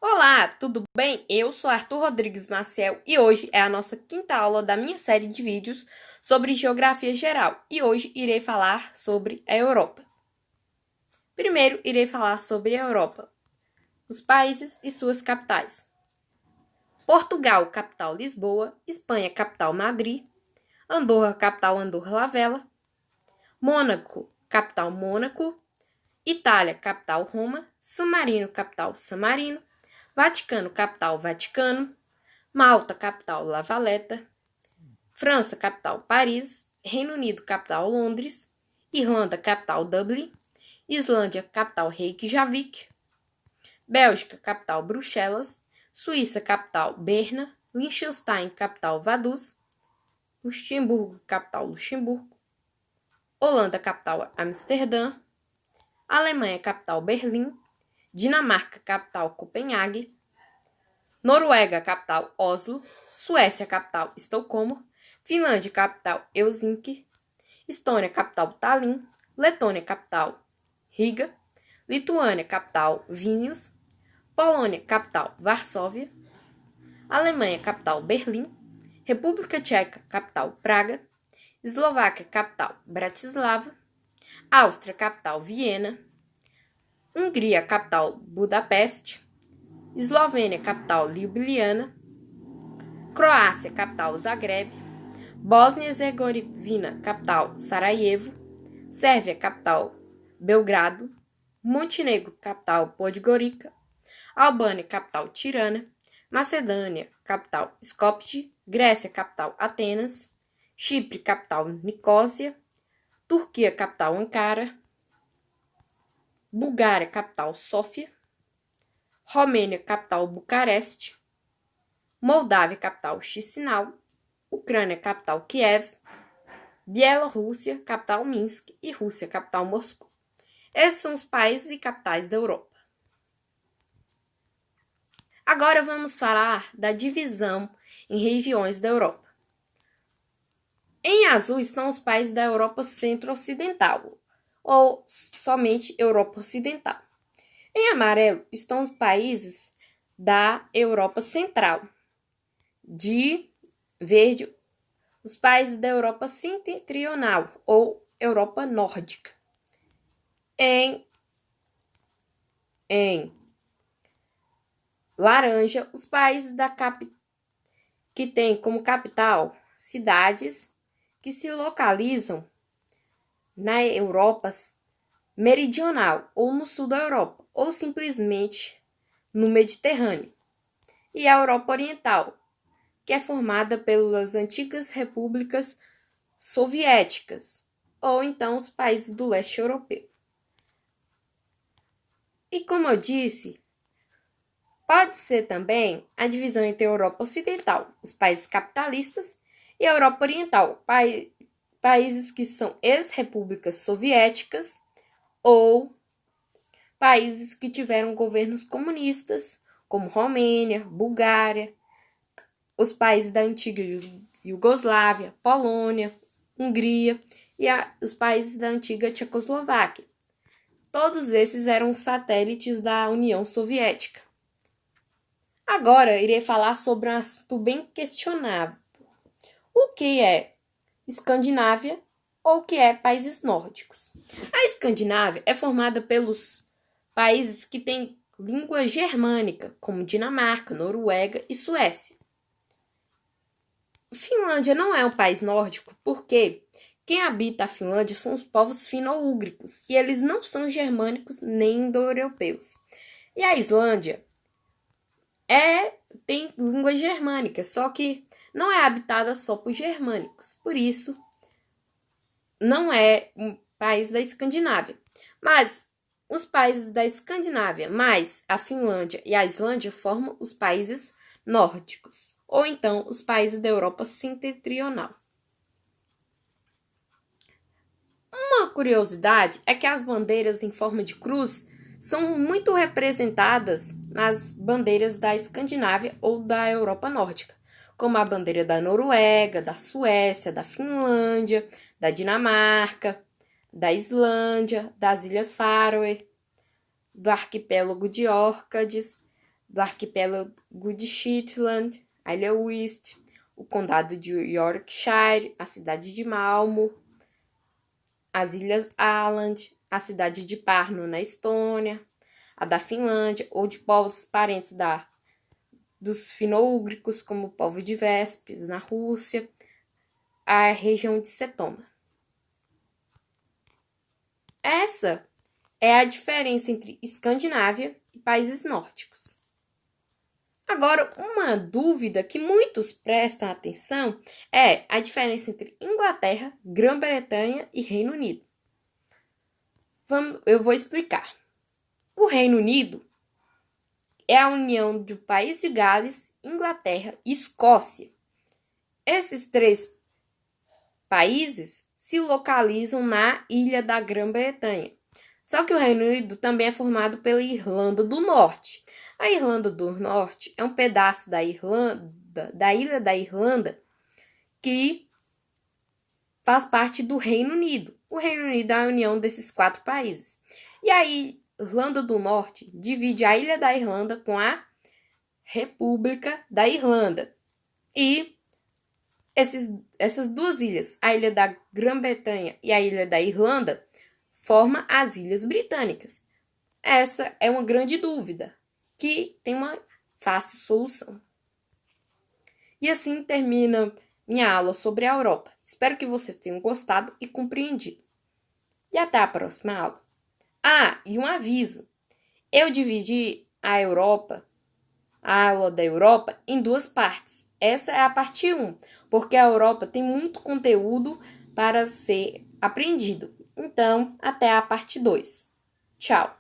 Olá, tudo bem? Eu sou Arthur Rodrigues Maciel e hoje é a nossa quinta aula da minha série de vídeos sobre geografia geral e hoje irei falar sobre a Europa. Primeiro, irei falar sobre a Europa, os países e suas capitais. Portugal, capital Lisboa, Espanha, capital Madrid, Andorra, capital Andorra la Vella, Mônaco, capital Mônaco, Itália, capital Roma, San Marino, capital San Marino, Vaticano, capital Vaticano, Malta, capital La Valetta, França, capital Paris, Reino Unido, capital Londres, Irlanda, capital Dublin, Islândia, capital Reykjavik, Bélgica, capital Bruxelas, Suíça, capital Berna, Liechtenstein, capital Vaduz, Luxemburgo, capital Luxemburgo, Holanda, capital Amsterdã, Alemanha, capital Berlim, Dinamarca, capital Copenhague, Noruega, capital Oslo, Suécia, capital Estocolmo, Finlândia, capital Helsinki, Estônia, capital Tallinn, Letônia, capital Riga, Lituânia, capital Vilnius, Polônia, capital Varsóvia, Alemanha, capital Berlim, República Tcheca, capital Praga, Eslováquia, capital Bratislava, Áustria, capital Viena, Hungria, capital Budapeste, Eslovênia, capital Ljubljana, Croácia, capital Zagreb, Bósnia e Herzegovina, capital Sarajevo, Sérvia, capital Belgrado, Montenegro, capital Podgorica, Albânia, capital Tirana, Macedônia, capital Skopje, Grécia, capital Atenas, Chipre, capital Nicósia, Turquia, capital Ankara, Bulgária, capital Sófia, Romênia, capital Bucareste, Moldávia, capital Chisinau, Ucrânia, capital Kiev, Bielorrússia, capital Minsk e Rússia, capital Moscou. Esses são os países e capitais da Europa. Agora vamos falar da divisão em regiões da Europa. Em azul estão os países da Europa Centro-Ocidental, ou somente Europa Ocidental. Em amarelo estão os países da Europa Central. De verde, os países da Europa Setentrional, ou Europa Nórdica. Em laranja, os países que têm como capital cidades que se localizam na Europa Meridional ou no sul da Europa, ou simplesmente no Mediterrâneo. E a Europa Oriental, que é formada pelas antigas repúblicas soviéticas, ou então os países do leste europeu. E como eu disse, pode ser também a divisão entre a Europa Ocidental, os países capitalistas, e a Europa Oriental, países que são ex-repúblicas soviéticas ou países que tiveram governos comunistas, como Romênia, Bulgária, os países da antiga Iugoslávia, Polônia, Hungria e os países da antiga Tchecoslováquia. Todos esses eram satélites da União Soviética. Agora irei falar sobre um assunto bem questionável. O que é Escandinávia ou o que é países nórdicos? A Escandinávia é formada pelos países que têm língua germânica, como Dinamarca, Noruega e Suécia. Finlândia não é um país nórdico porque quem habita a Finlândia são os povos fino-úgricos e eles não são germânicos nem indo-europeus. E a Islândia tem língua germânica, só que não é habitada só por germânicos. Por isso, não é um país da Escandinávia. Mas os países da Escandinávia, mais a Finlândia e a Islândia, formam os países nórdicos, ou então os países da Europa Setentrional. Uma curiosidade é que as bandeiras em forma de cruz são muito representadas nas bandeiras da Escandinávia ou da Europa Nórdica, como a bandeira da Noruega, da Suécia, da Finlândia, da Dinamarca, da Islândia, das Ilhas Faroe, do arquipélago de Órcades, do arquipélago de Shetland, a Ilha Uist, o condado de Yorkshire, a cidade de Malmo, as Ilhas Åland, a cidade de Pärnu, na Estônia, a da Finlândia, ou de povos parentes dos finno-úgricos, como o povo de Vespes, na Rússia, a região de Setona. Essa é a diferença entre Escandinávia e países nórdicos. Agora, uma dúvida que muitos prestam atenção é a diferença entre Inglaterra, Grã-Bretanha e Reino Unido. Eu vou explicar. O Reino Unido é a união do País de Gales, Inglaterra e Escócia. Esses três países se localizam na Ilha da Grã-Bretanha. Só que o Reino Unido também é formado pela Irlanda do Norte. A Irlanda do Norte é um pedaço da Ilha da Irlanda, que faz parte do Reino Unido. O Reino Unido é a união desses 4 países. E a Irlanda do Norte divide a Ilha da Irlanda com a República da Irlanda. E essas 2 ilhas, a Ilha da Grã-Bretanha e a Ilha da Irlanda, formam as Ilhas Britânicas. Essa é uma grande dúvida, que tem uma fácil solução. E assim termina minha aula sobre a Europa. Espero que vocês tenham gostado e compreendido. E até a próxima aula. E um aviso. Eu dividi a aula da Europa, em 2 partes. Essa é a parte 1, porque a Europa tem muito conteúdo para ser aprendido. Então, até a parte 2. Tchau!